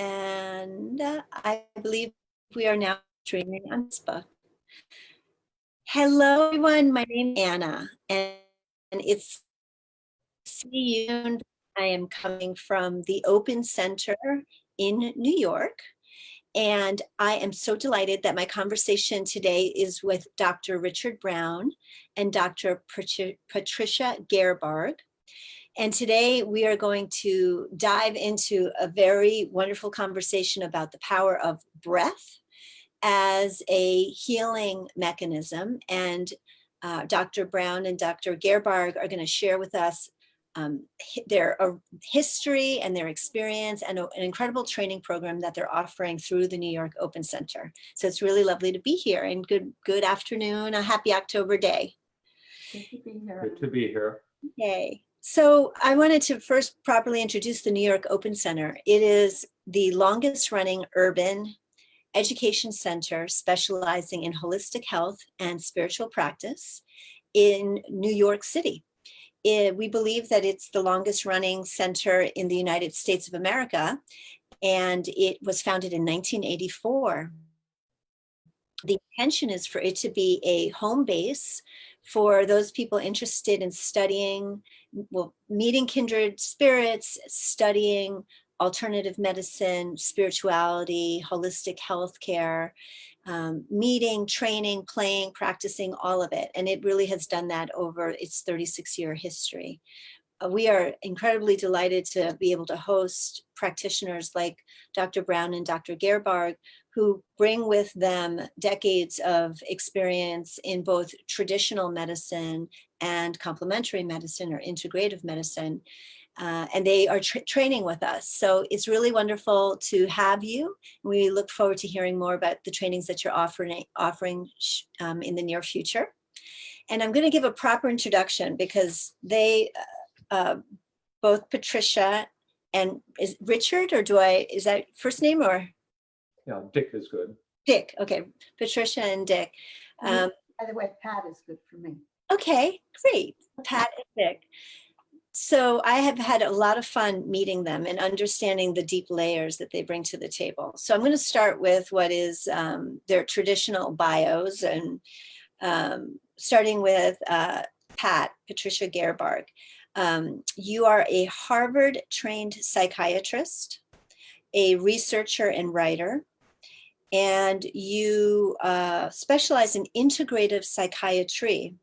And I believe we are now streaming on Facebook. Hello, everyone. My name is Anna, and it's see you. I am coming from the OpenCenter in New York. And I am so delighted that my conversation today is with Dr. Richard Brown and Dr. Patricia Gerbarg. And today we are going to dive into a very wonderful conversation about the power of breath as a healing mechanism. And Dr. Brown and Dr. Gerbarg are going to share with us their history and their experience and an incredible training program that they're offering through the New York Open Center. So it's really lovely to be here, and good afternoon, a happy October day. Good to be here. Good to be here. Okay, so I wanted to first properly introduce the New York Open Center. It is the longest running urban education center specializing in holistic health and spiritual practice in New York City. We believe that it's the longest running center in the United States of America, and it was founded in 1984. The intention is for it to be a home base for those people interested in studying, well, meeting kindred spirits, studying alternative medicine, spirituality, holistic healthcare, meeting, training, playing, practicing, all of it. And it really has done that over its 36-year history. We are incredibly delighted to be able to host practitioners like Dr. Brown and Dr. Gerbarg, who bring with them decades of experience in both traditional medicine and complementary medicine or integrative medicine. And they are training with us. So it's really wonderful to have you. We look forward to hearing more about the trainings that you're offering in the near future. And I'm going to give a proper introduction because they, both Patricia and is Richard, or is that first name or? Yeah, Dick is good. Dick, okay. Patricia and Dick. By the way, Pat is good for me. Okay, great. Pat and Dick. So I have had a lot of fun meeting them and understanding the deep layers that they bring to the table. So I'm going to start with what is their traditional bios, and starting with Patricia Gerbarg. You are a Harvard-trained psychiatrist, a researcher and writer, and you specialize in integrative psychiatry.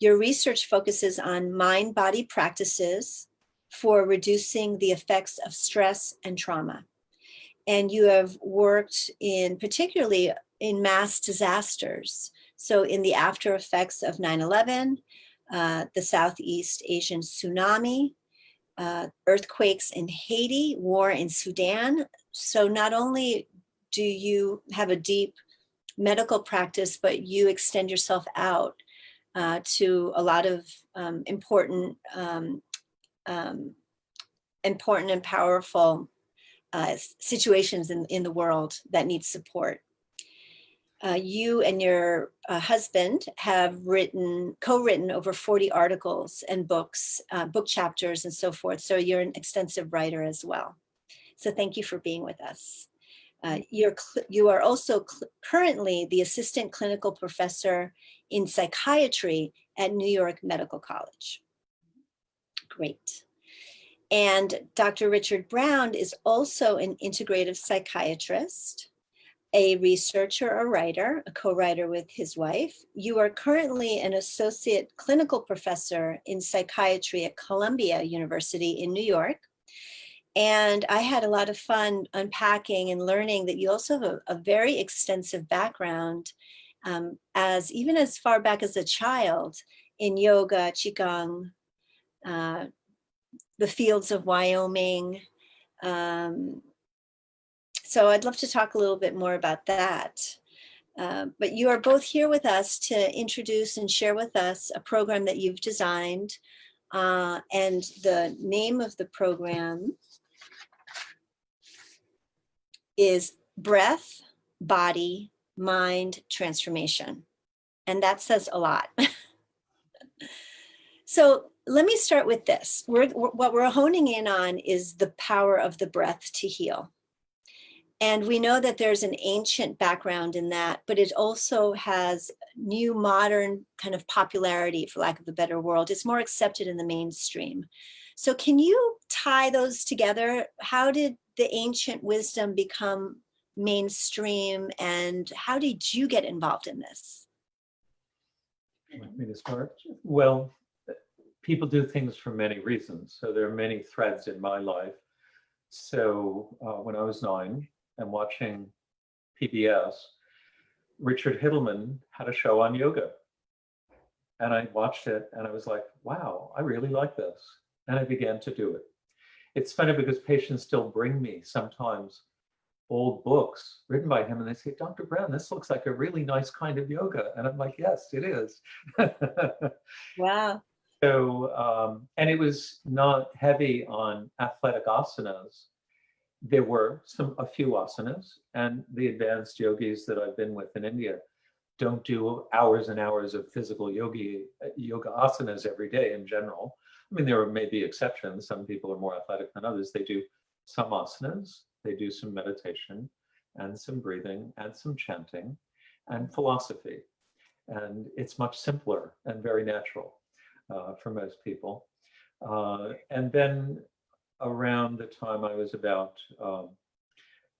Your research focuses on mind-body practices for reducing the effects of stress and trauma. And you have worked particularly in mass disasters. So in the after effects of 9/11, the Southeast Asian tsunami, earthquakes in Haiti, war in Sudan. So not only do you have a deep medical practice, but you extend yourself out to a lot of important and powerful situations in the world that need support. You and your husband have co-written over 40 articles and books, book chapters and so forth. So you're an extensive writer as well. So thank you for being with us. You are also currently the assistant clinical professor in psychiatry at New York Medical College. Great. And Dr. Richard Brown is also an integrative psychiatrist, a researcher, a writer, a co-writer with his wife. You are currently an associate clinical professor in psychiatry at Columbia University in New York. And I had a lot of fun unpacking and learning that you also have a very extensive background, even as far back as a child, in yoga, qigong, the fields of Wyoming. So I'd love to talk a little bit more about that. But you are both here with us to introduce and share with us a program that you've designed. And the name of the program is Breath, Body, Mind Transformation. And that says a lot. So let me start with this. What we're honing in on is the power of the breath to heal. And we know that there's an ancient background in that, but it also has new modern kind of popularity, for lack of a better word. It's more accepted in the mainstream. So can you tie those together? How did the ancient wisdom become mainstream, and how did you get involved in this? Want me to start? Well, people do things for many reasons. So there are many threads in my life. So when I was 9 and watching PBS, Richard Hittleman had a show on yoga. And I watched it and I was like, wow, I really like this. And I began to do it. It's funny because patients still bring me sometimes old books written by him and they say, Dr. Brown, this looks like a really nice kind of yoga. And I'm like, yes, it is. Wow. So, and it was not heavy on athletic asanas. There were a few asanas, and the advanced yogis that I've been with in India don't do hours and hours of physical yoga asanas every day in general. I mean, there may be exceptions. Some people are more athletic than others. They do some asanas, they do some meditation and some breathing and some chanting and philosophy. And it's much simpler and very natural for most people. And then around the time I was about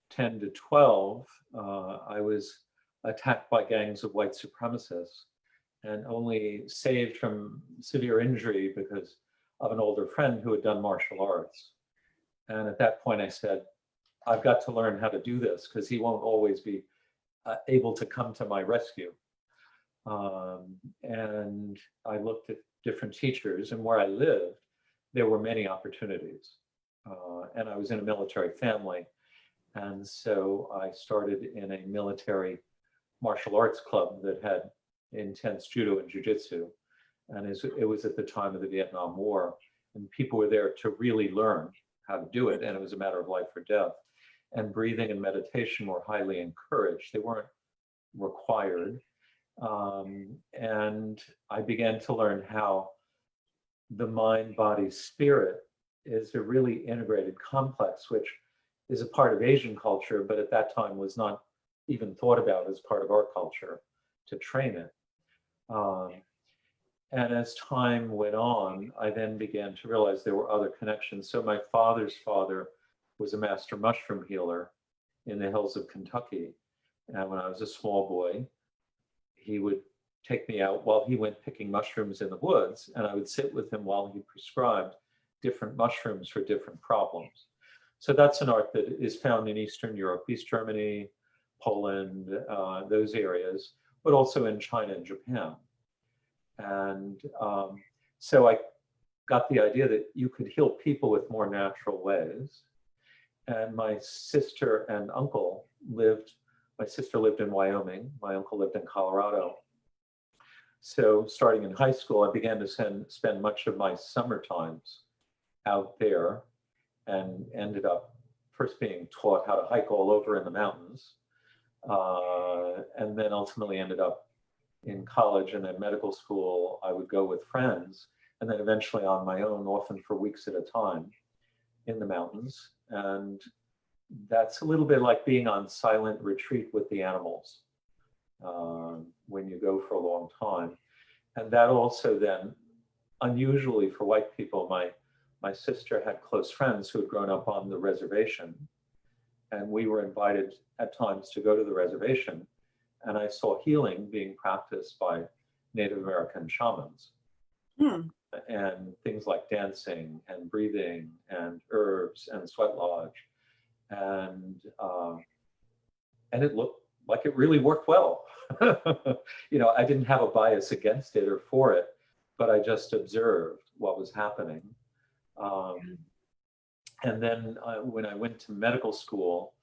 10 to 12, I was attacked by gangs of white supremacists and only saved from severe injury because of an older friend who had done martial arts. And at that point I said, I've got to learn how to do this because he won't always be able to come to my rescue. And I looked at different teachers, and where I lived, there were many opportunities. And I was in a military family. And so I started in a military martial arts club that had intense judo and jujitsu. And it was at the time of the Vietnam War. And people were there to really learn how to do it. And it was a matter of life or death. And breathing and meditation were highly encouraged. They weren't required. And I began to learn how the mind, body, spirit is a really integrated complex, which is a part of Asian culture, but at that time was not even thought about as part of our culture to train it. And as time went on, I then began to realize there were other connections. So my father's father was a master mushroom healer in the hills of Kentucky. And when I was a small boy, he would take me out while he went picking mushrooms in the woods, and I would sit with him while he prescribed different mushrooms for different problems. So that's an art that is found in Eastern Europe, East Germany, Poland, those areas, but also in China and Japan. And so I got the idea that you could heal people with more natural ways. And my sister and uncle my sister lived in Wyoming, my uncle lived in Colorado. So starting in high school, I began to spend much of my summer times out there and ended up first being taught how to hike all over in the mountains, and then ultimately ended up in college and then medical school. I would go with friends and then eventually on my own, often for weeks at a time in the mountains. And that's a little bit like being on silent retreat with the animals when you go for a long time. And that also then, unusually for white people, my sister had close friends who had grown up on the reservation. And we were invited at times to go to the reservation. And I saw healing being practiced by Native American shamans. And things like dancing and breathing and herbs and sweat lodge. And it looked like it really worked well. You know, I didn't have a bias against it or for it, but I just observed what was happening. And then when I went to medical school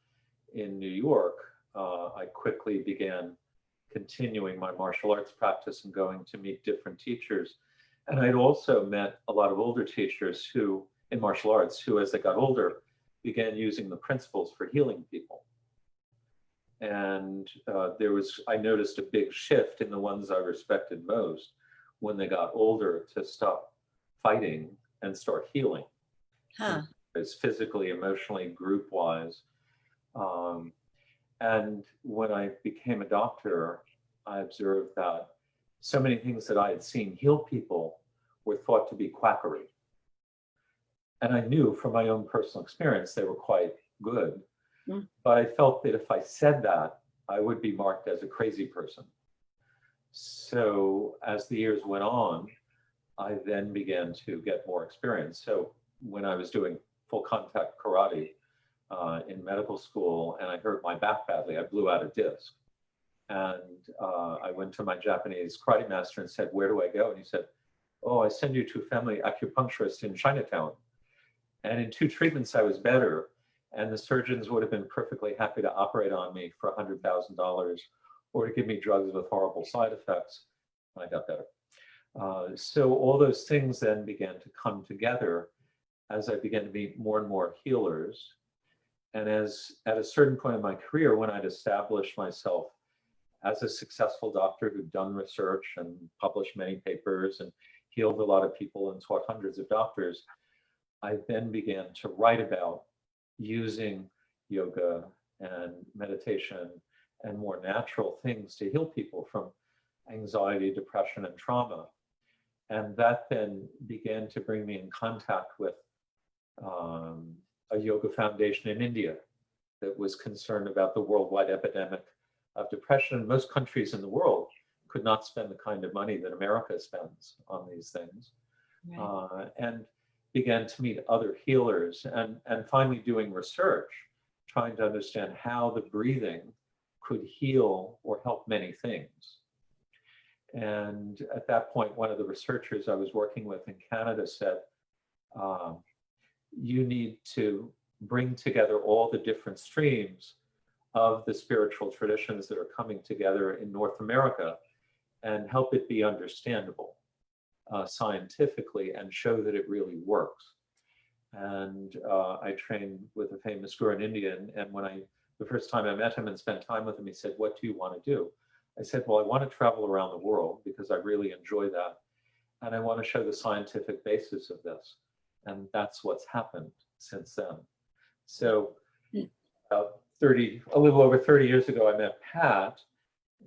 in New York, I quickly began continuing my martial arts practice and going to meet different teachers. And I'd also met a lot of older teachers who, in martial arts, who as they got older, began using the principles for healing people. And I noticed a big shift in the ones I respected most when they got older to stop fighting and start healing. As physically, emotionally, group-wise. Um, and when I became a doctor, I observed that so many things that I had seen heal people were thought to be quackery. And I knew from my own personal experience they were quite good. Mm. But I felt that if I said that, I would be marked as a crazy person. So as the years went on, I then began to get more experience. So when I was doing full contact karate in medical school and I hurt my back badly, I blew out a disc. And I went to my Japanese karate master and said, "Where do I go?" And he said, "Oh, I send you to a family acupuncturist in Chinatown." And in 2 treatments, I was better. And the surgeons would have been perfectly happy to operate on me for $100,000 or to give me drugs with horrible side effects. And I got better. So all those things then began to come together as I began to meet more and more healers. And as at a certain point in my career, when I'd established myself as a successful doctor who'd done research and published many papers and healed a lot of people and taught hundreds of doctors, I then began to write about using yoga and meditation and more natural things to heal people from anxiety, depression, and trauma. And that then began to bring me in contact with a yoga foundation in India that was concerned about the worldwide epidemic of depression. Most countries in the world could not spend the kind of money that America spends on these things. Right. And began to meet other healers and finally doing research, trying to understand how the breathing could heal or help many things. And at that point, one of the researchers I was working with in Canada said, you need to bring together all the different streams of the spiritual traditions that are coming together in North America and help it be understandable scientifically and show that it really works. And I trained with a famous guru in India, and when the first time I met him and spent time with him, he said, "What do you want to do?" I said, "Well, I want to travel around the world because I really enjoy that. And I want to show the scientific basis of this." And that's what's happened since then. So about a little over 30 years ago, I met Pat,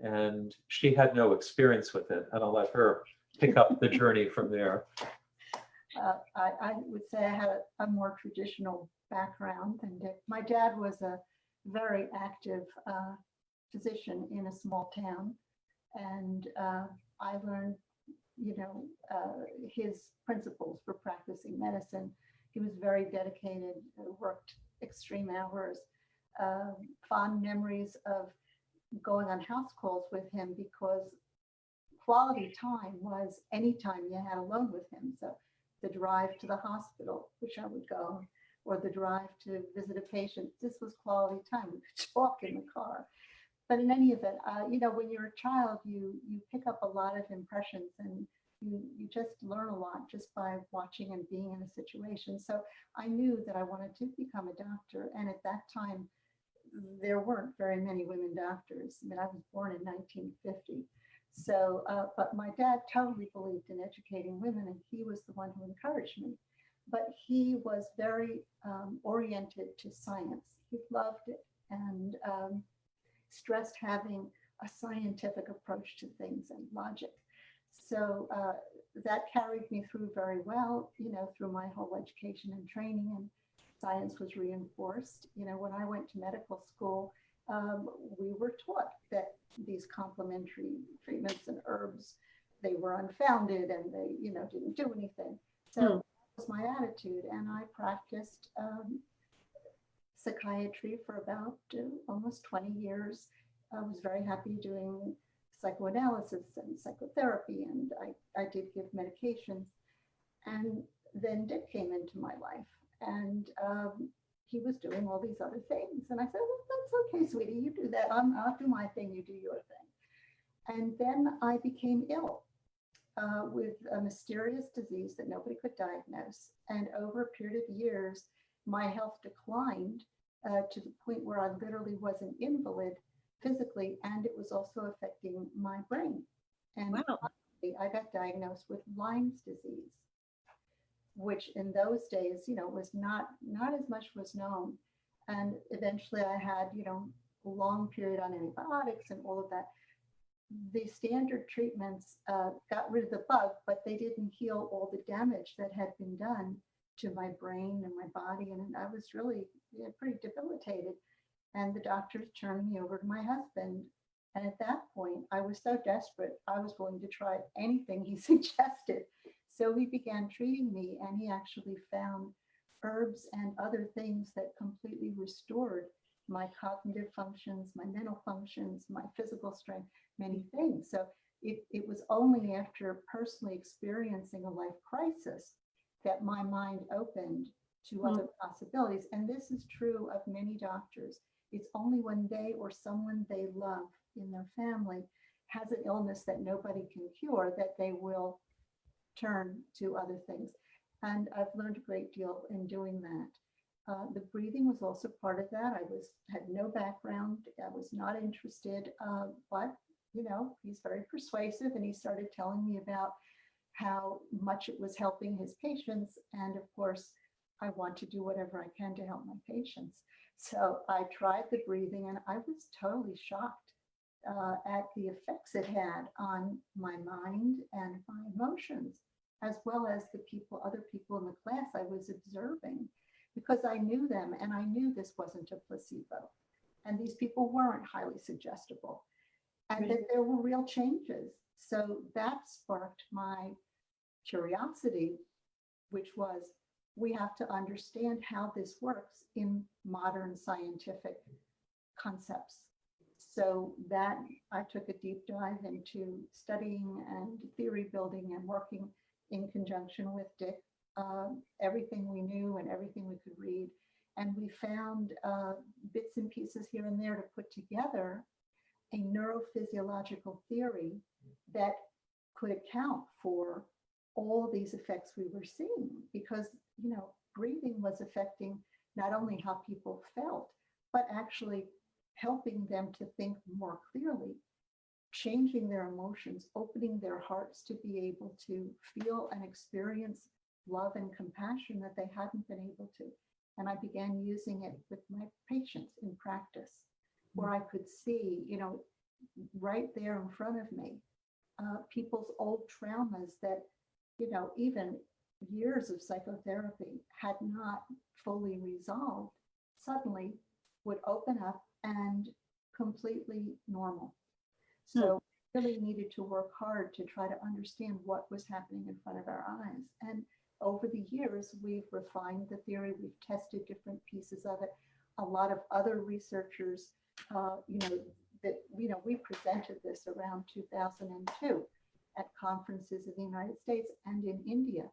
and she had no experience with it. And I'll let her pick up the journey from there. I would say I had a more traditional background than Dick. My dad was a very active physician in a small town, and I learned, his principles for practicing medicine. He was very dedicated, worked extreme hours, fond memories of going on house calls with him because quality time was any time you had alone with him. So the drive to the hospital, which I would go, or the drive to visit a patient, this was quality time. We could talk in the car. But in any event, when you're a child, you pick up a lot of impressions and you just learn a lot just by watching and being in a situation. So I knew that I wanted to become a doctor. And at that time, there weren't very many women doctors. I mean, I was born in 1950. So, but my dad totally believed in educating women, and he was the one who encouraged me. But he was very oriented to science. He loved it and stressed having a scientific approach to things and logic. So that carried me through very well, through my whole education and training, and science was reinforced. When I went to medical school, we were taught that these complementary treatments and herbs, they were unfounded and they, didn't do anything. So that was my attitude. And I practiced psychiatry for about almost 20 years. I was very happy doing psychoanalysis and psychotherapy, and I did give medications. And then Dick came into my life, and he was doing all these other things. And I said, "Well, that's okay, sweetie, you do that. I'll do my thing, you do your thing." And then I became ill with a mysterious disease that nobody could diagnose. And over a period of years, my health declined to the point where I literally was an invalid physically, and it was also affecting my brain. And Wow. I got diagnosed with Lyme's disease, which in those days, was not as much was known. And eventually I had, a long period on antibiotics and all of that. The standard treatments got rid of the bug, but they didn't heal all the damage that had been done to my brain and my body. And I was really pretty debilitated. And the doctors turned me over to my husband. And at that point, I was so desperate, I was willing to try anything he suggested. So he began treating me, and he actually found herbs and other things that completely restored my cognitive functions, my mental functions, my physical strength, many things. So it was only after personally experiencing a life crisis that my mind opened to other possibilities. And this is true of many doctors. It's only when they or someone they love in their family has an illness that nobody can cure that they will turn to other things. And I've learned a great deal in doing that. The breathing was also part of that. I had no background. I was not interested, but he's very persuasive, and he started telling me about how much it was helping his patients. And of course, I want to do whatever I can to help my patients. So I tried the breathing, and I was totally shocked at the effects it had on my mind and my emotions, as well as the other people in the class I was observing, because I knew them and I knew this wasn't a placebo. And these people weren't highly suggestible, and that there were real changes. So that sparked my curiosity, which was, we have to understand how this works in modern scientific concepts. So that I took a deep dive into studying and theory building and working in conjunction with Dick, everything we knew and everything we could read. And we found bits and pieces here and there to put together a neurophysiological theory that could account for all these effects we were seeing, because breathing was affecting not only how people felt, but actually helping them to think more clearly, changing their emotions, opening their hearts to be able to feel and experience love and compassion that they hadn't been able to. And I began using it with my patients in practice, where I could see, right there in front of me, people's old traumas that, even years of psychotherapy had not fully resolved, suddenly would open up and completely normal. So really needed to work hard to try to understand what was happening in front of our eyes. And over the years, we've refined the theory, we've tested different pieces of it. A lot of other researchers, we presented this around 2002 at conferences in the United States and in India.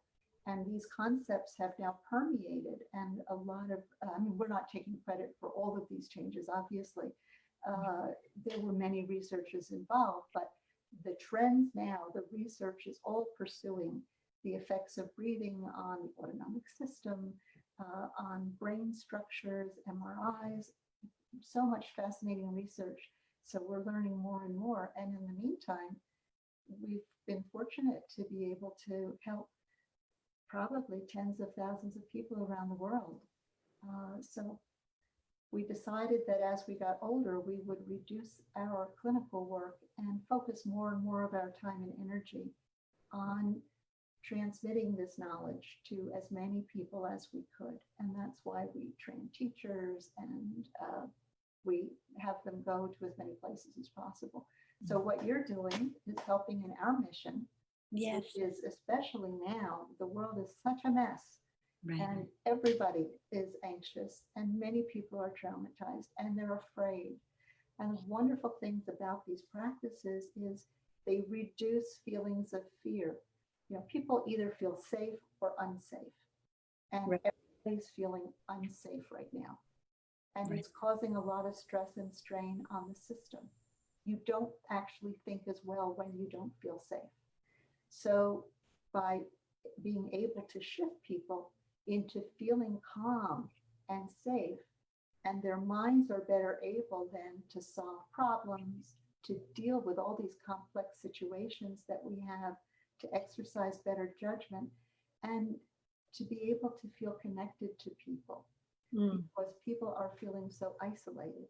And these concepts have now permeated, and a lot of, we're not taking credit for all of these changes, obviously. There were many researchers involved, but the trends now, the research is all pursuing the effects of breathing on the autonomic system, on brain structures, MRIs, so much fascinating research. So we're learning more and more. And in the meantime, we've been fortunate to be able to help probably tens of thousands of people around the world. So we decided that as we got older, we would reduce our clinical work and focus more and more of our time and energy on transmitting this knowledge to as many people as we could. And that's why we train teachers, and we have them go to as many places as possible. So what you're doing is helping in our mission. Yes. Which is, especially now, the world is such a mess, Right. and everybody is anxious, and many people are traumatized, and they're afraid. And the wonderful things about these practices is they reduce feelings of fear. People either feel safe or unsafe, and everybody's feeling unsafe right now. And it's causing a lot of stress and strain on the system. You don't actually think as well when you don't feel safe. So by being able to shift people into feeling calm and safe, and their minds are better able then to solve problems, to deal with all these complex situations that we have, to exercise better judgment, and to be able to feel connected to people. Mm. because people are feeling so isolated.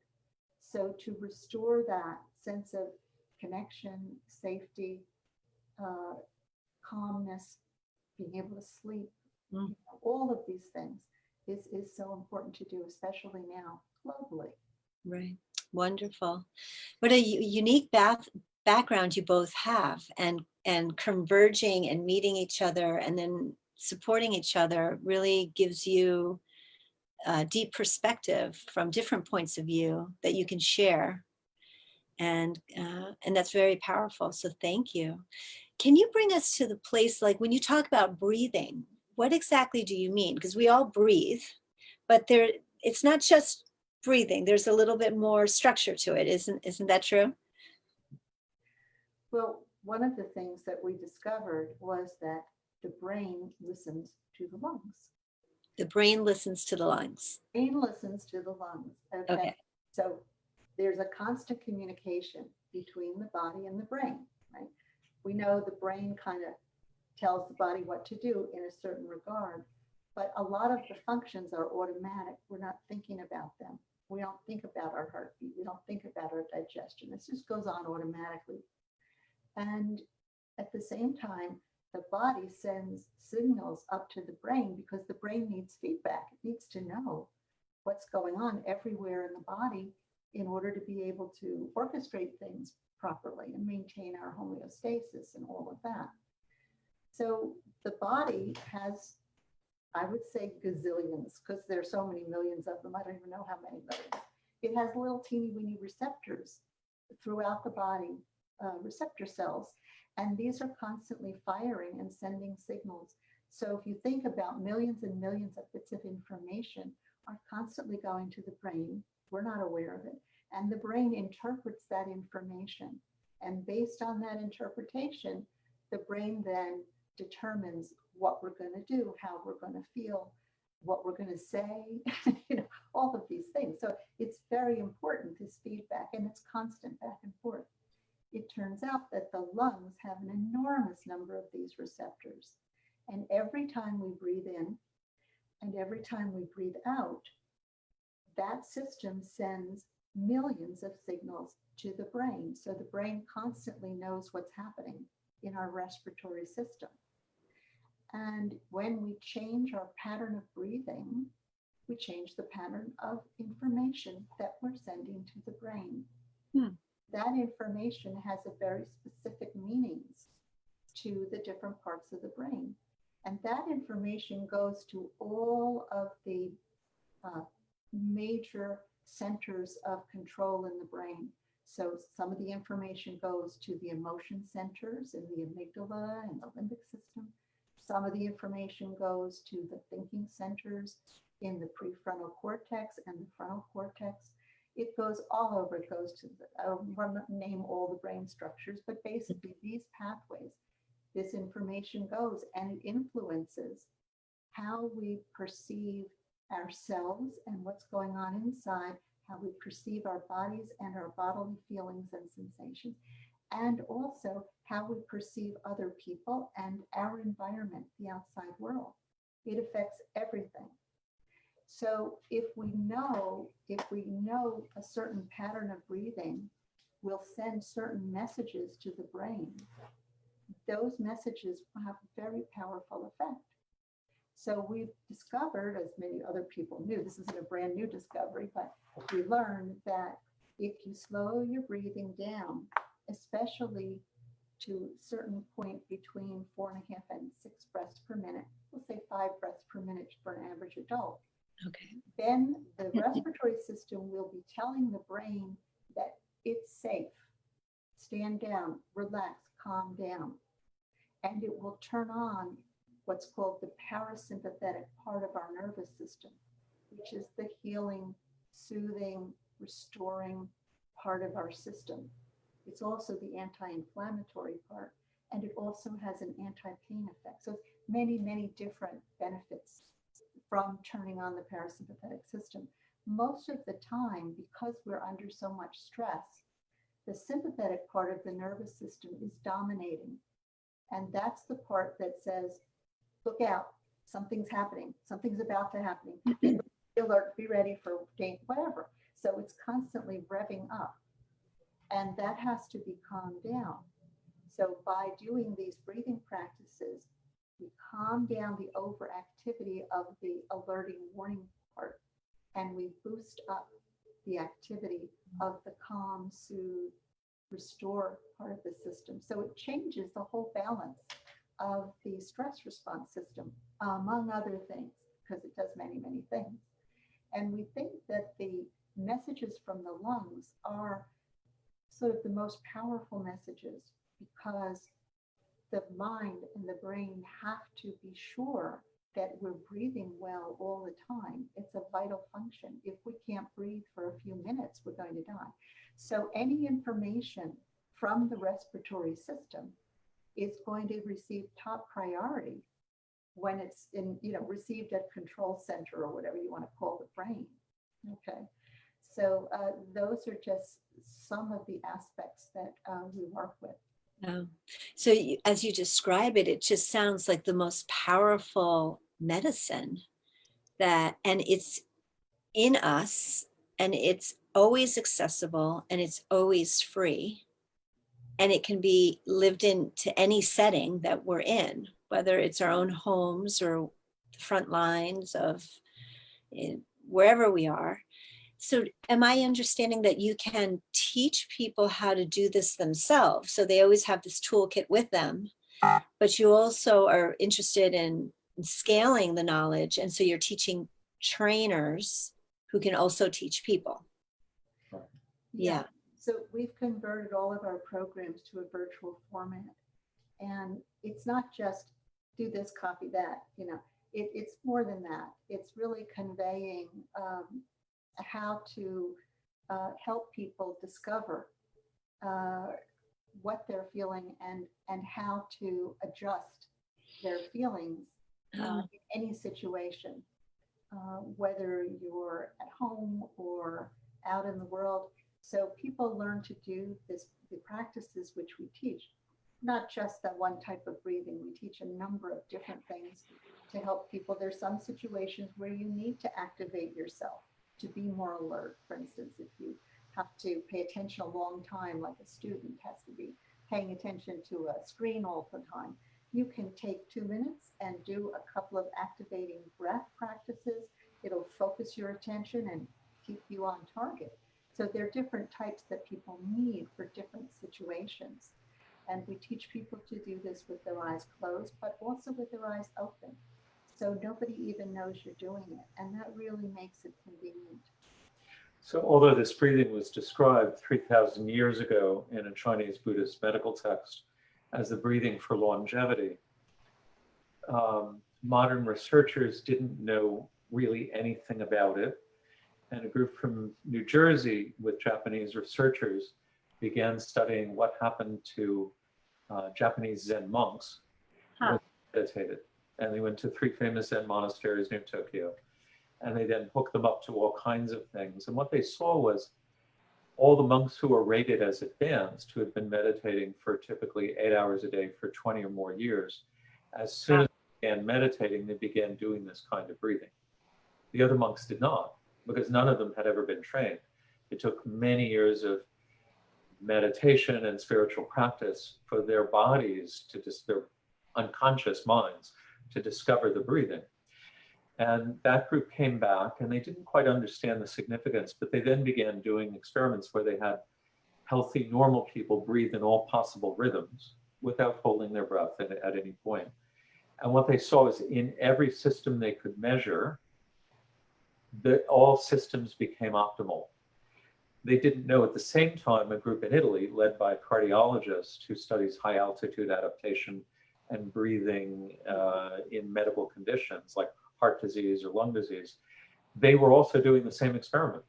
So to restore that sense of connection, safety, uh, calmness, being able to sleep, Mm. all of these things is so important to do, especially now globally. Right. Wonderful. What a unique background you both have, and converging and meeting each other and then supporting each other really gives you a deep perspective from different points of view that you can share. And that's very powerful. So thank you. Can you bring us to the place, like when you talk about breathing, what exactly do you mean? Because we all breathe, but it's not just breathing. There's a little bit more structure to it. Isn't that true? Well, one of the things that we discovered was that the brain listens to the lungs. The brain listens to the lungs. Brain listens to the lungs. Okay. Okay. So there's a constant communication between the body and the brain, right? We know the brain kind of tells the body what to do in a certain regard, but a lot of the functions are automatic. We're not thinking about them. We don't think about our heartbeat. We don't think about our digestion. This just goes on automatically. And at the same time, the body sends signals up to the brain because the brain needs feedback. It needs to know what's going on everywhere in the body in order to be able to orchestrate things properly and maintain our homeostasis and all of that. So the body has, I would say, gazillions, because there's so many millions of them. I don't even know how many millions. It has little teeny weeny receptors throughout the body, receptor cells, and these are constantly firing and sending signals. So if you think about millions and millions of bits of information are constantly going to the brain, we're not aware of it, and the brain interprets that information. And based on that interpretation, the brain then determines what we're going to do, how we're going to feel, what we're going to say, all of these things. So it's very important, this feedback, and it's constant back and forth. It turns out that the lungs have an enormous number of these receptors. And every time we breathe in and every time we breathe out, that system sends millions of signals to the brain. So the brain constantly knows what's happening in our respiratory system. And when we change our pattern of breathing, we change the pattern of information that we're sending to the brain. That information has a very specific meanings to the different parts of the brain. And that information goes to all of the major centers of control in the brain. So some of the information goes to the emotion centers in the amygdala and the limbic system. Some of the information goes to the thinking centers in the prefrontal cortex and the frontal cortex. It goes all over. It goes to, I don't want to name all the brain structures, but basically these pathways, this information goes and it influences how we perceive ourselves and what's going on inside, how we perceive our bodies and our bodily feelings and sensations, and also how we perceive other people and our environment, the outside world. It affects everything. So if we know a certain pattern of breathing will send certain messages to the brain, those messages have a very powerful effect. So we've discovered, as many other people knew, this isn't a brand new discovery, but we learned that if you slow your breathing down, especially to a certain point between 4.5 and 6 breaths per minute, we'll say 5 breaths per minute for an average adult. Okay. Then the respiratory system will be telling the brain that it's safe. Stand down, relax, calm down. And it will turn on what's called the parasympathetic part of our nervous system, which is the healing, soothing, restoring part of our system. It's also the anti-inflammatory part, and it also has an anti-pain effect. So many, many different benefits from turning on the parasympathetic system. Most of the time, because we're under so much stress, the sympathetic part of the nervous system is dominating. And that's the part that says, look out, something's happening, something's about to happen. Get alert, be ready for whatever. So it's constantly revving up, and that has to be calmed down. So by doing these breathing practices, we calm down the overactivity of the alerting warning part, and we boost up the activity of the calm, soothe, restore part of the system. So it changes the whole balance of the stress response system, among other things, because it does many, many things. And we think that the messages from the lungs are sort of the most powerful messages, because the mind and the brain have to be sure that we're breathing well all the time. It's a vital function. If we can't breathe for a few minutes, we're going to die. So any information from the respiratory system is going to receive top priority when it's received at control center, or whatever you want to call the brain. Okay. So those are just some of the aspects that we work with. So as you describe it, it just sounds like the most powerful medicine and it's in us, and it's always accessible, and it's always free, and it can be lived into any setting that we're in, whether it's our own homes or the front lines of wherever we are. So am I understanding that you can teach people how to do this themselves? So they always have this toolkit with them, but you also are interested in scaling the knowledge. And so you're teaching trainers who can also teach people. Yeah. So we've converted all of our programs to a virtual format. And it's not just do this, copy that, it's more than that. It's really conveying how to help people discover what they're feeling and how to adjust their feelings in any situation, whether you're at home or out in the world. So people learn to do the practices which we teach, not just that one type of breathing. We teach a number of different things to help people. There's some situations where you need to activate yourself to be more alert. For instance, if you have to pay attention a long time, like a student has to be paying attention to a screen all the time, you can take 2 minutes and do a couple of activating breath practices. It'll focus your attention and keep you on target. So there are different types that people need for different situations. And we teach people to do this with their eyes closed, but also with their eyes open. So nobody even knows you're doing it. And that really makes it convenient. So although this breathing was described 3,000 years ago in a Chinese Buddhist medical text as the breathing for longevity, modern researchers didn't know really anything about it. And a group from New Jersey with Japanese researchers began studying what happened to Japanese Zen monks when they meditated. And they went to 3 famous Zen monasteries near Tokyo. And they then hooked them up to all kinds of things. And what they saw was all the monks who were rated as advanced, who had been meditating for typically 8 hours a day for 20 or more years, as soon as they began meditating, they began doing this kind of breathing. The other monks did not, because none of them had ever been trained. It took many years of meditation and spiritual practice for their bodies their unconscious minds to discover the breathing. And that group came back and they didn't quite understand the significance, but they then began doing experiments where they had healthy, normal people breathe in all possible rhythms without holding their breath at any point. And what they saw is in every system they could measure, all systems became optimal. They didn't know at the same time, a group in Italy led by a cardiologist who studies high altitude adaptation and breathing in medical conditions like heart disease or lung disease, they were also doing the same experiment.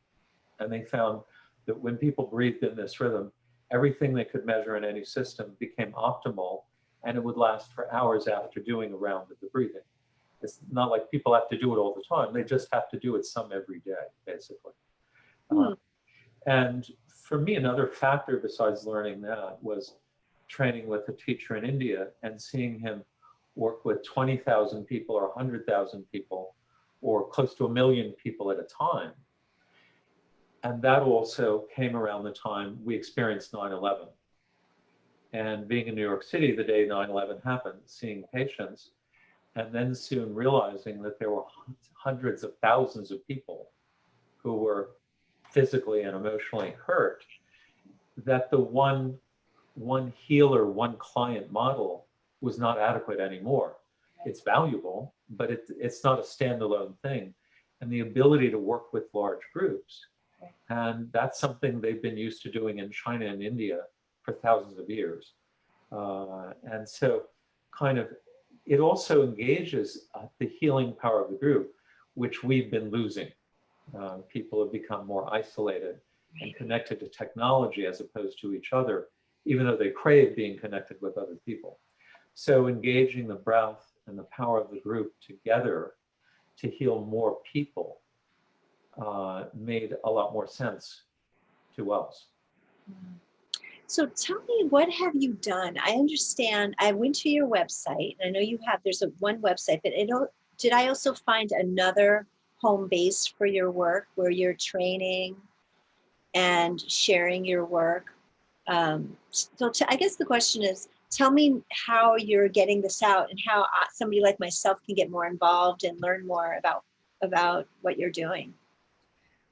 And they found that when people breathed in this rhythm, everything they could measure in any system became optimal, and it would last for hours after doing a round of the breathing. It's not like people have to do it all the time. They just have to do it some every day, basically. And for me, another factor besides learning that was training with a teacher in India and seeing him work with 20,000 people or 100,000 people, or close to 1 million people at a time. And that also came around the time we experienced 9/11. And being in New York City the day 9/11 happened, seeing patients, and then soon realizing that there were hundreds of thousands of people who were physically and emotionally hurt, that the one healer, one client model was not adequate anymore. It's valuable, but it's not a standalone thing. And the ability to work with large groups. And that's something they've been used to doing in China and India for thousands of years. And so kind of, it also engages the healing power of the group, which we've been losing. People have become more isolated and connected to technology as opposed to each other, even though they crave being connected with other people. So engaging the breath and the power of the group together to heal more people made a lot more sense to us. So tell me, what have you done? I understand, I went to your website, and I know you have, there's one website, but did I also find another home base for your work where you're training and sharing your work? I guess the question is, tell me how you're getting this out and how somebody like myself can get more involved and learn more about what you're doing.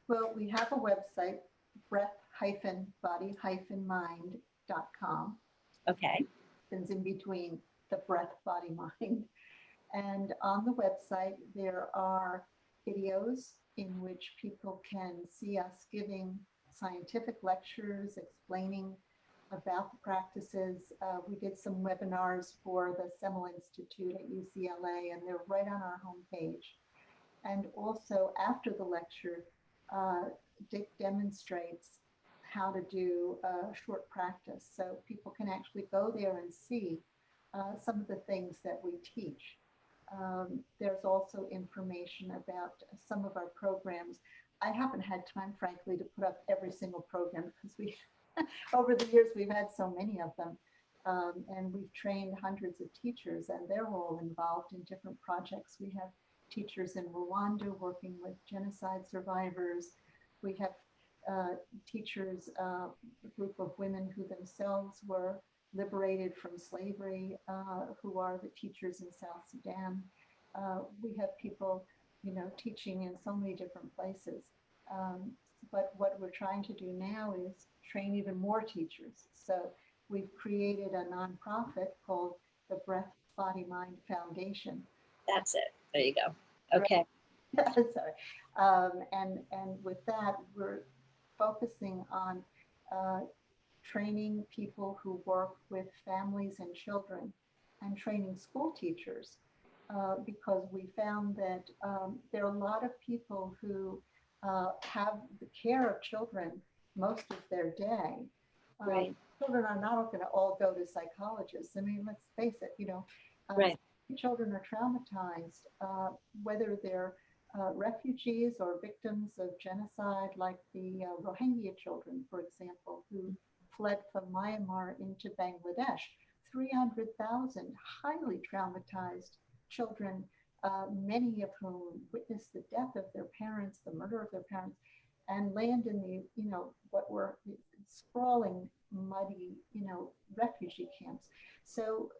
Well, we have a website, breath-body-mind.com. Okay. It's in between the breath, body, mind. And on the website, there are videos in which people can see us giving scientific lectures, explaining about the practices. We did some webinars for the Semel Institute at UCLA, and they're right on our homepage. And also after the lecture, Dick demonstrates how to do a short practice. So people can actually go there and see some of the things that we teach. There's also information about some of our programs. I haven't had time, frankly, to put up every single program because we, over the years, we've had so many of them. And we've trained hundreds of teachers, and they're all involved in different projects. We have teachers in Rwanda working with genocide survivors. We have teachers, a group of women who themselves were liberated from slavery, who are the teachers in South Sudan. We have people, teaching in so many different places. But what we're trying to do now is train even more teachers. So we've created a nonprofit called the Breath, Body, Mind Foundation. That's it. There you go. Okay. Sorry. And with that, we're focusing on training people who work with families and children and training school teachers because we found that there are a lot of people who have the care of children most of their day. Right. Children are not going to all go to psychologists. I mean, let's face it, Right. Children are traumatized, whether they're refugees or victims of genocide, like the Rohingya children, for example, who fled from Myanmar into Bangladesh. 300,000 highly traumatized children, many of whom witnessed the death of their parents, the murder of their parents, and land in the, what were sprawling, muddy, refugee camps. So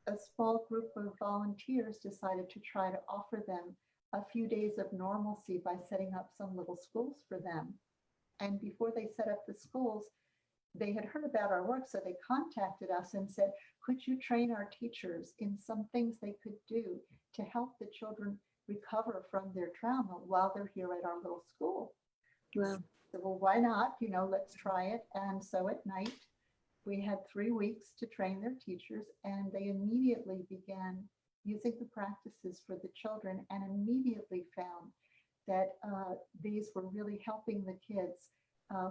a small group of volunteers decided to try to offer them a few days of normalcy by setting up some little schools for them. And before they set up the schools, they had heard about our work, so they contacted us and said, could you train our teachers in some things they could do to help the children recover from their trauma while they're here at our little school? Wow. So, well, why not? Let's try it. And so at night, we had 3 weeks to train their teachers, and they immediately began using the practices for the children and immediately found that these were really helping the kids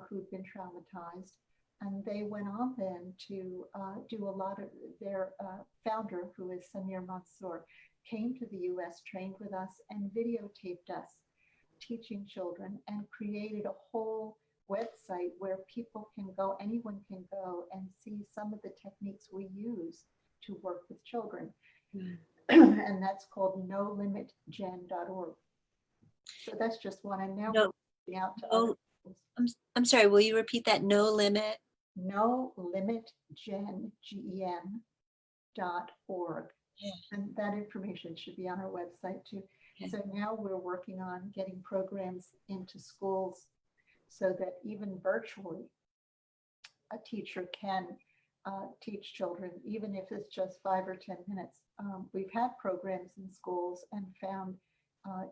who'd been traumatized. And they went on then to do a lot of their founder, who is Samir Mansour, came to the US, trained with us, and videotaped us teaching children and created a whole website where people can go, anyone can go and see some of the techniques we use to work with children. And that's called nolimitgen.org. So that's just one. And now No, we're reaching out to no, other schools. I'm sorry, will you repeat that? No limit? No Limit Gen, GEN.org. Yeah. And that information should be on our website too. Okay. So now we're working on getting programs into schools so that even virtually, a teacher can teach children, even if it's just 5 or 10 minutes. We've had programs in schools and found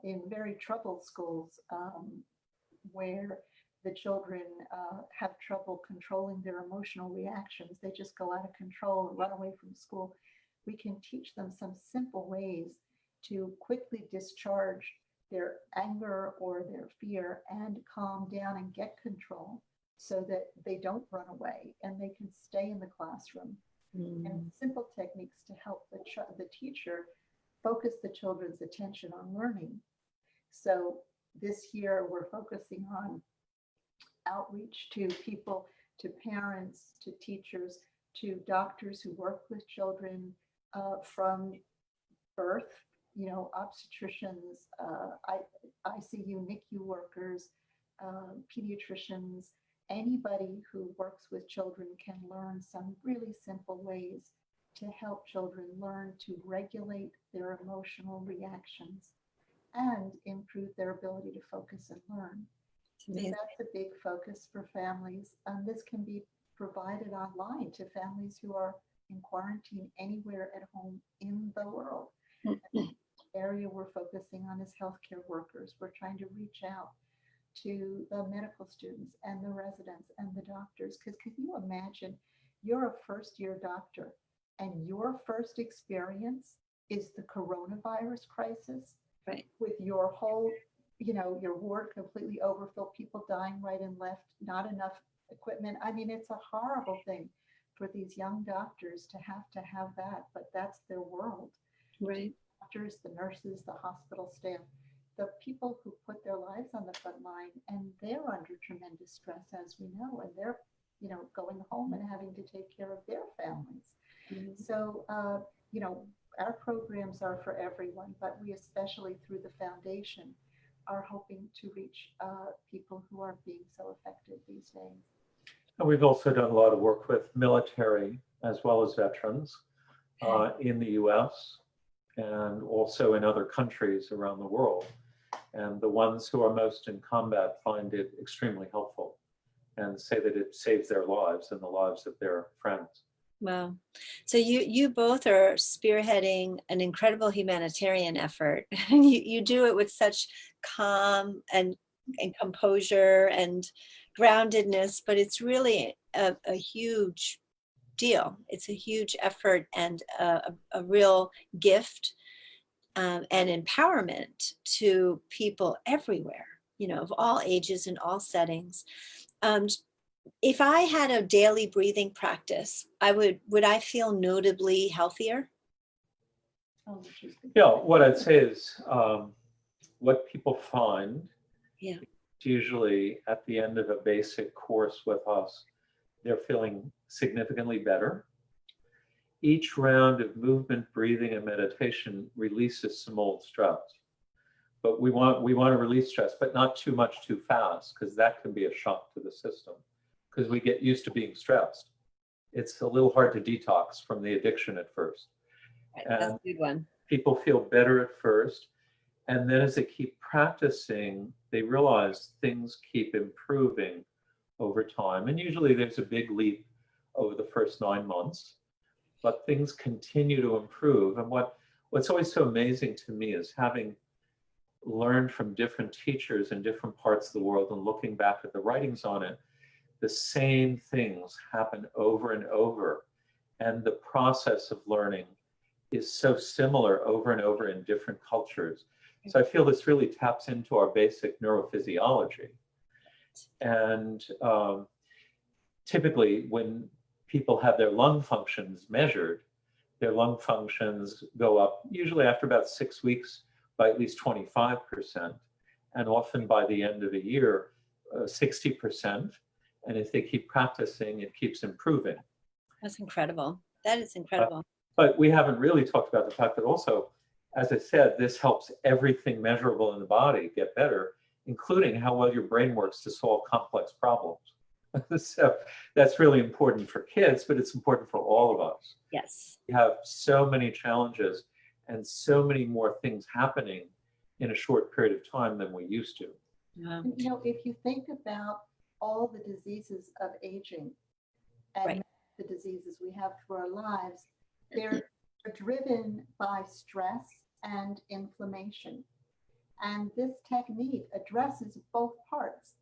in very troubled schools where the children have trouble controlling their emotional reactions. They just go out of control and run away from school. We can teach them some simple ways to quickly discharge their anger or their fear and calm down and get control so that they don't run away and they can stay in the classroom. And simple techniques to help the teacher focus the children's attention on learning. So this year we're focusing on outreach to people, to parents, to teachers, to doctors who work with children from birth, obstetricians, ICU, NICU workers, pediatricians. Anybody who works with children can learn some really simple ways to help children learn to regulate their emotional reactions and improve their ability to focus and learn. So that's a big focus for families. This can be provided online to families who are in quarantine anywhere at home in the world. The area we're focusing on is healthcare workers. We're trying to reach out to the medical students and the residents and the doctors. Because can you imagine, you're a first-year doctor and your first experience is the coronavirus crisis, right? With your whole, your ward completely overfilled, people dying right and left, not enough equipment. I mean, it's a horrible thing for these young doctors to have that, but that's their world. Right. Doctors, the nurses, the hospital staff, the people who put their lives on the front line, and they're under tremendous stress, as we know, and they're, going home and having to take care of their families. So, our programs are for everyone, but we especially through the foundation are hoping to reach people who are being so affected these days. And we've also done a lot of work with military as well as veterans in the US and also in other countries around the world. And the ones who are most in combat find it extremely helpful and say that it saves their lives and the lives of their friends. Wow. So you both are spearheading an incredible humanitarian effort. You do it with such calm and composure and groundedness, but it's really a huge deal. It's a huge effort and a real gift and empowerment to people everywhere, of all ages and all settings. If I had a daily breathing practice, would I feel notably healthier? Yeah, what I'd say is what people find, usually at the end of a basic course with us, they're feeling significantly better. Each round of movement, breathing, and meditation releases some old stress. But we want to release stress, but not too much too fast, because that can be a shock to the system. Because we get used to being stressed. It's a little hard to detox from the addiction at first. Right, that's a good one. People feel better at first. And then as they keep practicing, they realize things keep improving over time. And usually there's a big leap over the first 9 months, but things continue to improve. And what's always so amazing to me is having learned from different teachers in different parts of the world and looking back at the writings on it, the same things happen over and over. And the process of learning is so similar over and over in different cultures. So I feel this really taps into our basic neurophysiology. And typically when people have their lung functions measured, their lung functions go up usually after about 6 weeks by at least 25%. And often by the end of a year, 60%. And if they keep practicing, it keeps improving. That's incredible. That is incredible. But we haven't really talked about the fact that also as I said, this helps everything measurable in the body get better, including how well your brain works to solve complex problems. So that's really important for kids, but it's important for all of us. Yes. We have so many challenges and so many more things happening in a short period of time than we used to. And, you know, if you think about all the diseases of aging and Right. the diseases we have through our lives, they're driven by stress and inflammation. And this technique addresses both parts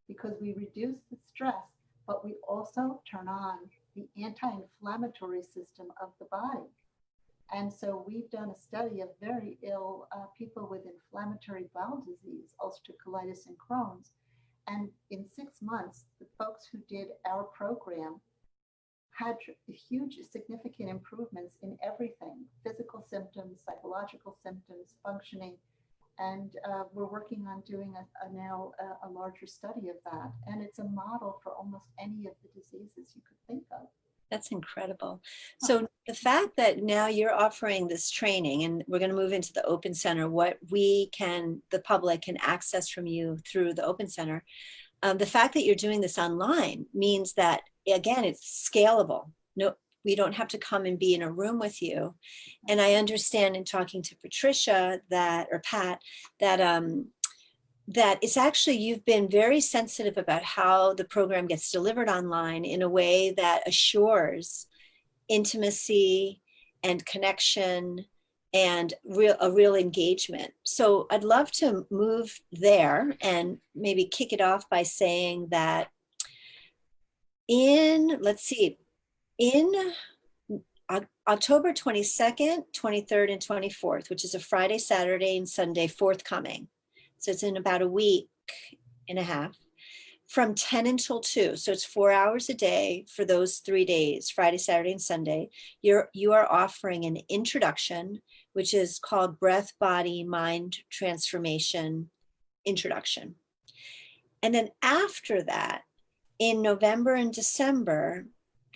because we reduce the stress, but we also turn on the anti-inflammatory system of the body. And so we've done a study of very ill people with inflammatory bowel disease, ulcerative colitis and Crohn's. And in 6 months, the folks who did our program had huge, significant improvements in everything, physical symptoms, psychological symptoms, functioning. And we're working on doing now a larger study of that. And it's a model for almost any of the diseases you could think of. That's incredible. So the fact that now you're offering this training, and we're going to move into the Open Center, what we can, the public can access from you through the Open Center. The fact that you're doing this online means that, again, it's scalable. No, we don't have to come and be in a room with you. And I understand in talking to Patricia that, or Pat, that it's actually, you've been very sensitive about how the program gets delivered online in a way that assures intimacy and connection and a real engagement. So I'd love to move there and maybe kick it off by saying that in, let's see, in October 22nd, 23rd, and 24th, which is a Friday, Saturday, and Sunday forthcoming. So it's in about a week and a half, from 10 until 2. So it's 4 hours a day for those 3 days, Friday, Saturday, and Sunday. You are offering an introduction, which is called Breath, Body, Mind Transformation Introduction. And then after that, in November and December,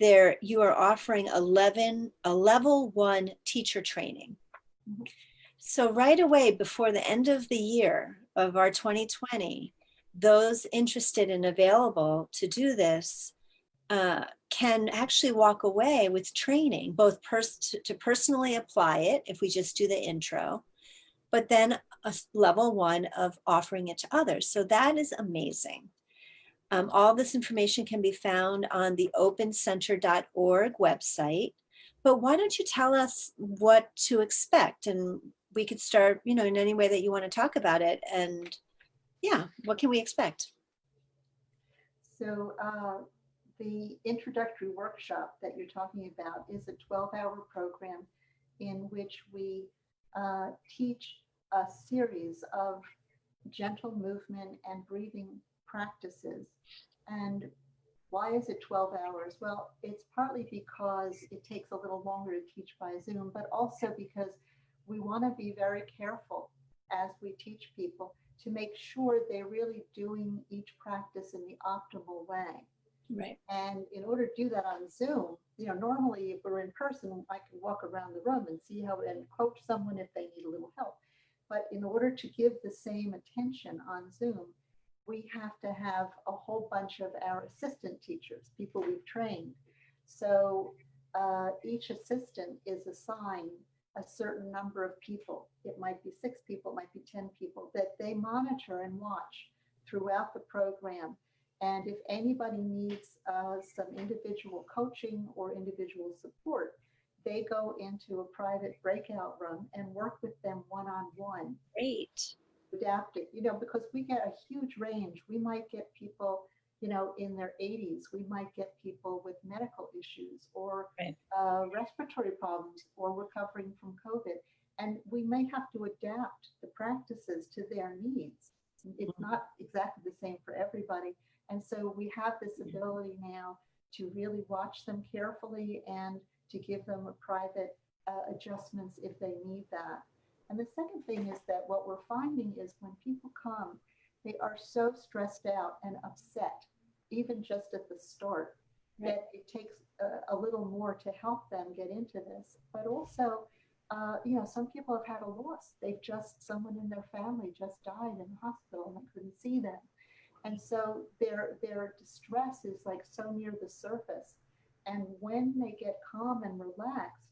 you are offering a level 1 teacher training. Mm-hmm. So right away, before the end of the year of our 2020, those interested and available to do this can actually walk away with training, both to personally apply it if we just do the intro, but then a level 1 of offering it to others. So that is amazing. All this information can be found on the opencenter.org website. But why don't you tell us what to expect? And we could start, in any way that you want to talk about it. And yeah, what can we expect? So the introductory workshop that you're talking about is a 12-hour program in which we teach a series of gentle movement and breathing practices. And why is it 12 hours? Well, it's partly because it takes a little longer to teach by Zoom, but also because we want to be very careful as we teach people to make sure they're really doing each practice in the optimal way. Right. And in order to do that on Zoom, normally if we're in person, I can walk around the room and see how, and coach someone if they need a little help. But in order to give the same attention on Zoom, we have to have a whole bunch of our assistant teachers, people we've trained. So each assistant is assigned a certain number of people. It might be 6 people, it might be 10 people that they monitor and watch throughout the program. And if anybody needs some individual coaching or individual support, they go into a private breakout room and work with them one-on-one. Great. Adapt it, because we get a huge range. We might get people, in their 80s. We might get people with medical issues or right. Respiratory problems or recovering from COVID. And we may have to adapt the practices to their needs. It's not exactly the same for everybody. And so we have this ability now to really watch them carefully and to give them a private adjustments if they need that. And the second thing is that what we're finding is when people come, they are so stressed out and upset, even just at the start, right. that it takes a little more to help them get into this. But also, Some people have had a loss. Someone in their family just died in the hospital and they couldn't see them. And so their distress is like so near the surface. And when they get calm and relaxed,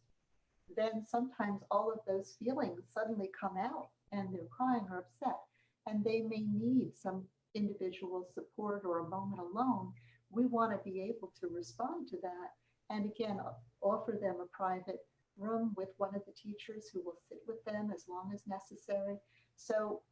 then sometimes all of those feelings suddenly come out and they're crying or upset. And they may need some individual support or a moment alone. We want to be able to respond to that. And again, offer them a private room with one of the teachers who will sit with them as long as necessary. So,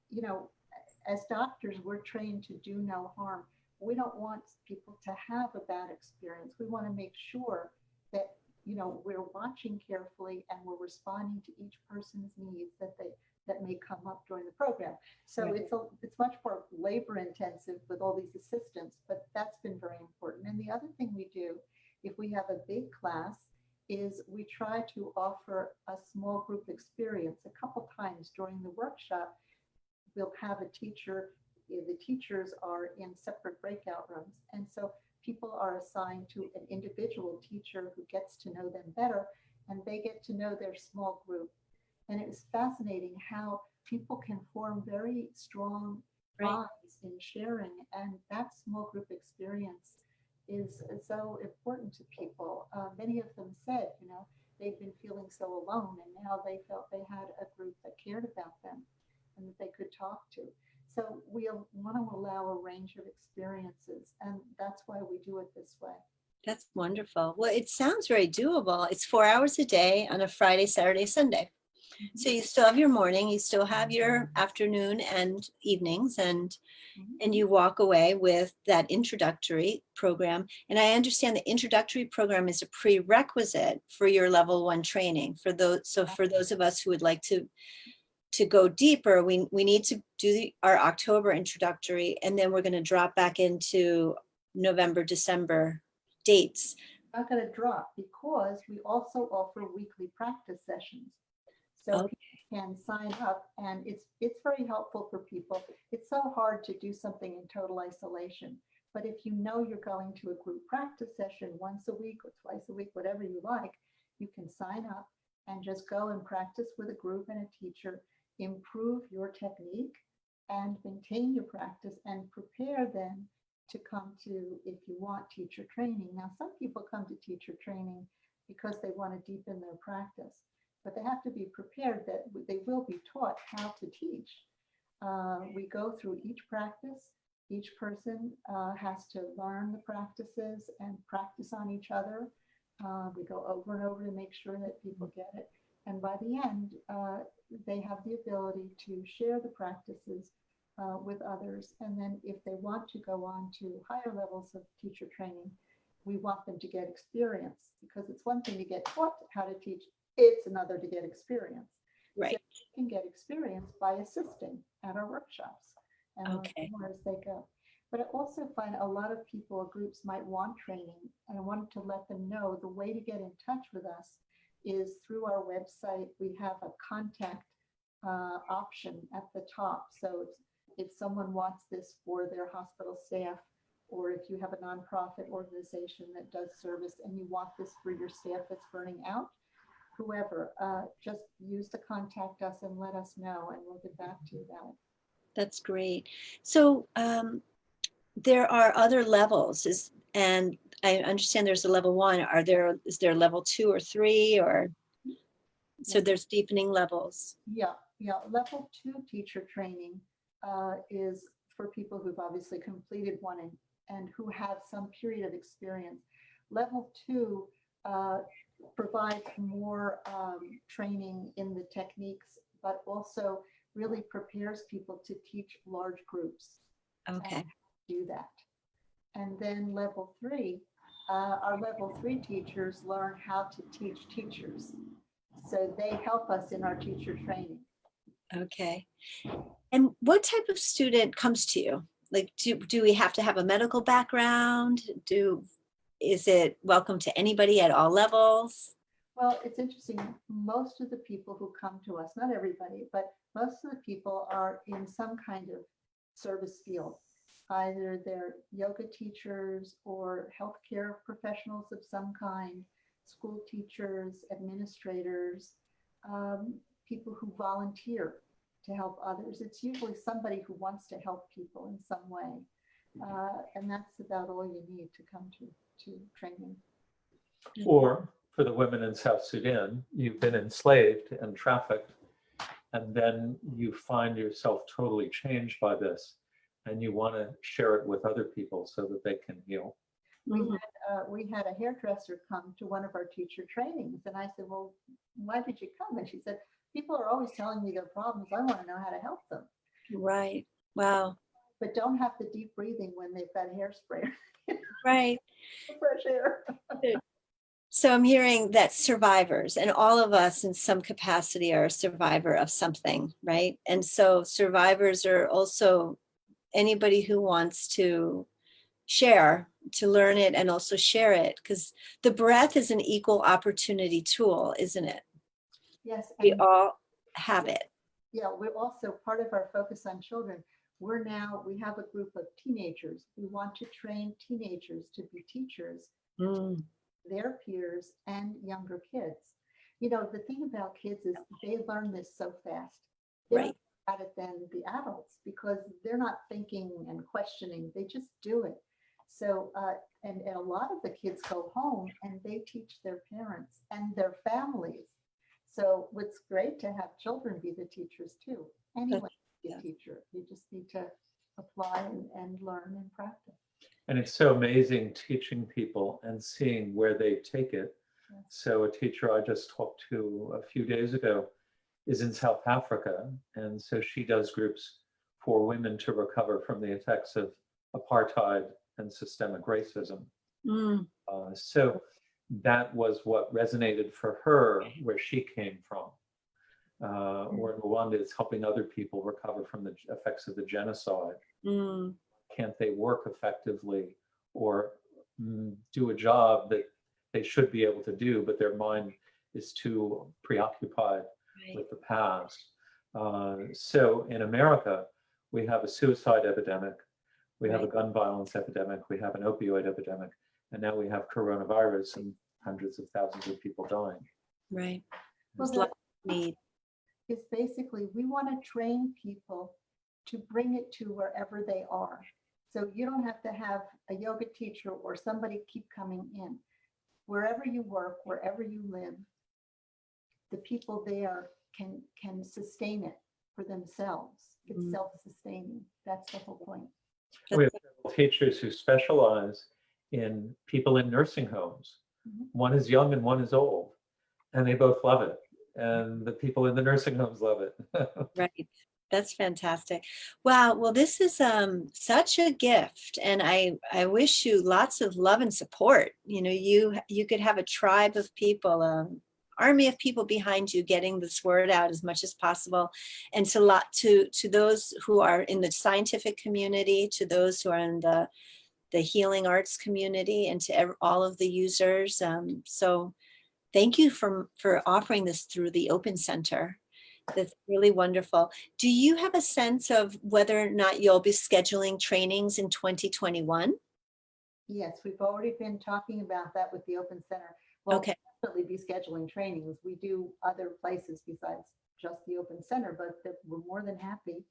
as doctors, we're trained to do no harm. We don't want people to have a bad experience. We want to make sure that, we're watching carefully and we're responding to each person's needs that may come up during the program. So Right. it's much more labor intensive with all these assistants, but that's been very important. And the other thing we do, if we have a big class, is we try to offer a small group experience a couple times during the workshop. We'll have a teacher, the teachers are in separate breakout rooms. And so people are assigned to an individual teacher who gets to know them better, and they get to know their small group. And it was fascinating how people can form very strong bonds in sharing. And that small group experience is so important to people. Many of them said, they've been feeling so alone, and now they felt they had a group that cared about them and that they could talk to. So we want to allow a range of experiences, and that's why we do it this way. That's wonderful. Well, it sounds very doable. It's 4 hours a day on a Friday, Saturday, Sunday. So you still have your morning, you still have your afternoon and evenings, and you walk away with that introductory program. And I understand the introductory program is a prerequisite for your level 1 training. For those of us who would like to go deeper, we need to do our October introductory, and then we're going to drop back into November, December dates. Not going to drop because we also offer weekly practice sessions. So people can sign up, and it's very helpful for people. It's so hard to do something in total isolation. But if you're going to a group practice session once a week or twice a week, whatever you like, you can sign up and just go and practice with a group and a teacher, improve your technique and maintain your practice, and prepare then to come to, if you want, teacher training. Now, some people come to teacher training because they want to deepen their practice, but they have to be prepared that they will be taught how to teach. We go through each practice. Each person has to learn the practices and practice on each other. We go over and over to make sure that people get it. And by the end, they have the ability to share the practices with others. And then if they want to go on to higher levels of teacher training, we want them to get experience, because it's one thing to get taught how to teach, it's another to get experience. Right. So you can get experience by assisting at our workshops and learn more as they go. But I also find a lot of people or groups might want training, and I wanted to let them know the way to get in touch with us is through our website. We have a contact option at the top. So if someone wants this for their hospital staff, or if you have a nonprofit organization that does service and you want this for your staff that's burning out, whoever, just use to contact us and let us know, and we'll get back to you about it. That's great. So there are other levels, and I understand there's a level 1. Is there level 2 or 3, or so there's deepening levels? Yeah. Level 2 teacher training is for people who've obviously completed one and who have some period of experience. Level 2 provides more training in the techniques, but also really prepares people to teach large groups. Okay. And do that. And then level 3, our level 3 teachers learn how to teach teachers. So they help us in our teacher training. Okay. And what type of student comes to you? Like, do we have to have a medical background? Is it welcome to anybody at all levels? Well, it's interesting. Most of the people who come to us, not everybody, but most of the people are in some kind of service field. Either they're yoga teachers or healthcare professionals of some kind, school teachers, administrators, people who volunteer to help others. It's usually somebody who wants to help people in some way. And that's about all you need to come to training. Or for the women in South Sudan, you've been enslaved and trafficked, and then you find yourself totally changed by this, and you want to share it with other people so that they can heal. We had a hairdresser come to one of our teacher trainings, and I said, well, why did you come? And she said, people are always telling me their problems. I want to know how to help them. Right. Wow. But don't have the deep breathing when they've got hairspray. Right. Fresh air. So I'm hearing that survivors, and all of us in some capacity are a survivor of something, right? And so survivors are also anybody who wants to share, to learn it and also share it, because the breath is an equal opportunity tool, isn't it? Yes. We all have it. Yeah, we're also part of our focus on children. We have a group of teenagers. We want to train teenagers to be teachers, their peers, and younger kids. You know, the thing about kids is they learn this so fast. They're Right. at it than the adults because they're not thinking and questioning. They just do it. So, and a lot of the kids go home and they teach their parents and their families. So it's great to have children be the teachers too. Anyone can be a teacher. You just need to apply and learn and practice. And it's so amazing teaching people and seeing where they take it. Yes. So a teacher I just talked to a few days ago is in South Africa. And so she does groups for women to recover from the effects of apartheid and systemic racism. So that was what resonated for her where she came from. Or in Rwanda, it's helping other people recover from the effects of the genocide. Can't they work effectively or do a job that they should be able to do, but their mind is too preoccupied with the past? So in America, we have a suicide epidemic, we have a gun violence epidemic, we have an opioid epidemic, and now we have coronavirus and hundreds of thousands of people dying. Right. Well, There's lots of need. It's basically, we want to train people to bring it to wherever they are. So you don't have to have a yoga teacher or somebody keep coming in. Wherever you work, wherever you live, the people there can sustain it for themselves. It's self-sustaining. That's the whole point. We have several teachers who specialize in people in nursing homes. One is young and one is old, and they both love it. And the people in the nursing homes love it. Right. That's fantastic. Wow. Well, this is such a gift, and I wish you lots of love and support. You know, you could have a tribe of people, army of people behind you, getting this word out as much as possible, and to those who are in the scientific community, to those who are in the healing arts community, and to all of the users. So thank you for offering this through the OpenCenter. That's really wonderful. Do you have a sense of whether or not you'll be scheduling trainings in 2021? Yes, we've already been talking about that with the OpenCenter. Well, Okay. we'll definitely be scheduling trainings. We do other places besides just the OpenCenter, but we're more than happy.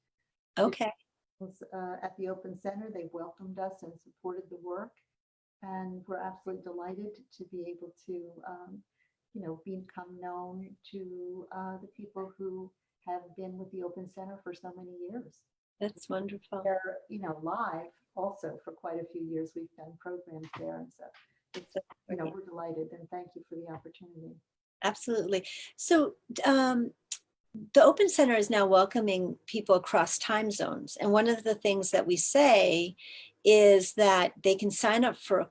Okay. At the OpenCenter, they've welcomed us and supported the work. And we're absolutely delighted to be able to become known to the people who have been with the OpenCenter for so many years. That's wonderful. They're, live also for quite a few years. We've done programs there, and so it's, we're delighted, and thank you for the opportunity. Absolutely. So the OpenCenter is now welcoming people across time zones. And one of the things that we say is that they can sign up for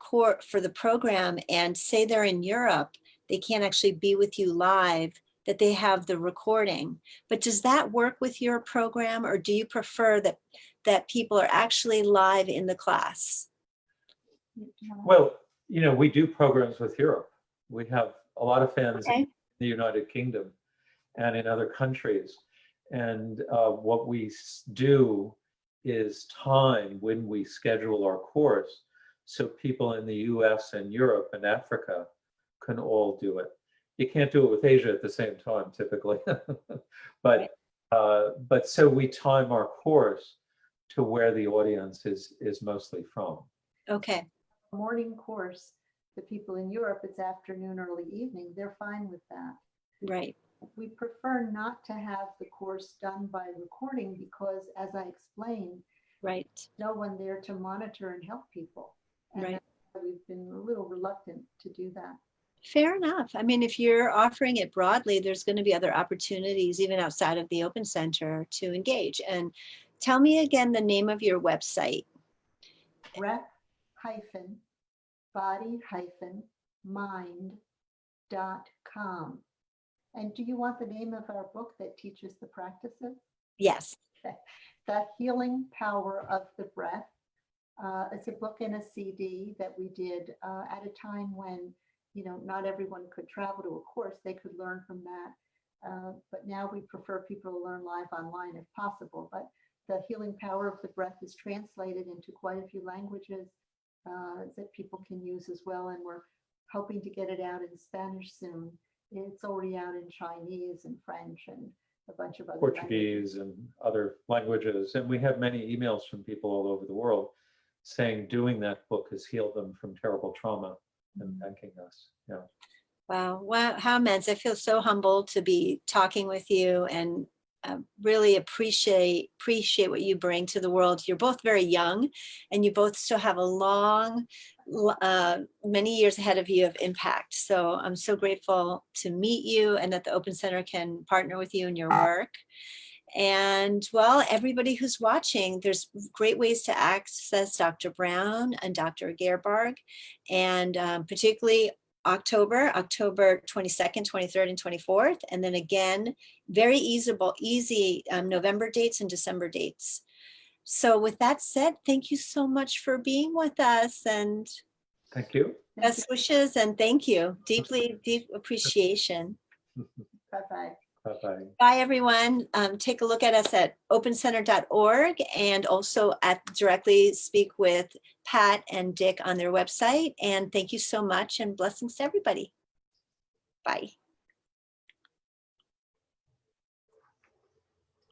for the program, and say they're in Europe, they can't actually be with you live, that they have the recording. But does that work with your program, or do you prefer that people are actually live in the class? Well, we do programs with Europe. We have a lot of fans in the United Kingdom and in other countries. And what we do is time when we schedule our course so people in the US and Europe and Africa can all do it. you can't do it with Asia at the same time typically. But so we time our course to where the audience is mostly from. Okay. Morning course, the people in Europe, it's afternoon, early evening, they're fine with that. Right. We prefer not to have the course done by recording because, as I explained, Right. no one there to monitor and help people. And Right. that's why we've been a little reluctant to do that. Fair enough. I mean, if you're offering it broadly, there's going to be other opportunities, even outside of the Open Center, to engage. And tell me again the name of your website. breath-body-mind.com. And do you want the name of our book that teaches the practices? Yes. Okay. The Healing Power of the Breath. It's a book and a CD that we did at a time when, not everyone could travel to a course. They could learn from that. But now we prefer people to learn live online if possible. But the Healing Power of the Breath is translated into quite a few languages that people can use as well. And we're hoping to get it out in Spanish soon. It's already out in Chinese and French and a bunch of other Portuguese languages. and other languages. And we have many emails from people all over the world saying doing that book has healed them from terrible trauma and thanking us. Yeah. Wow. Wow. How immense. I feel so humbled to be talking with you, and really appreciate what you bring to the world. You're both very young, and you both still have a long, many years ahead of you of impact. So I'm so grateful to meet you, and that the Open Center can partner with you in your work. And well, everybody who's watching, there's great ways to access Dr. Brown and Dr. Gerbarg, and particularly October 22nd, 23rd, and 24th. And then again, very easy November dates and December dates. So with that said, thank you so much for being with us, and Thank you. best wishes, and thank you. Deep appreciation. Bye-bye. Bye-bye. Bye, everyone. Take a look at us at opencenter.org, and also directly speak with Pat and Dick on their website. And thank you so much, and blessings to everybody. Bye.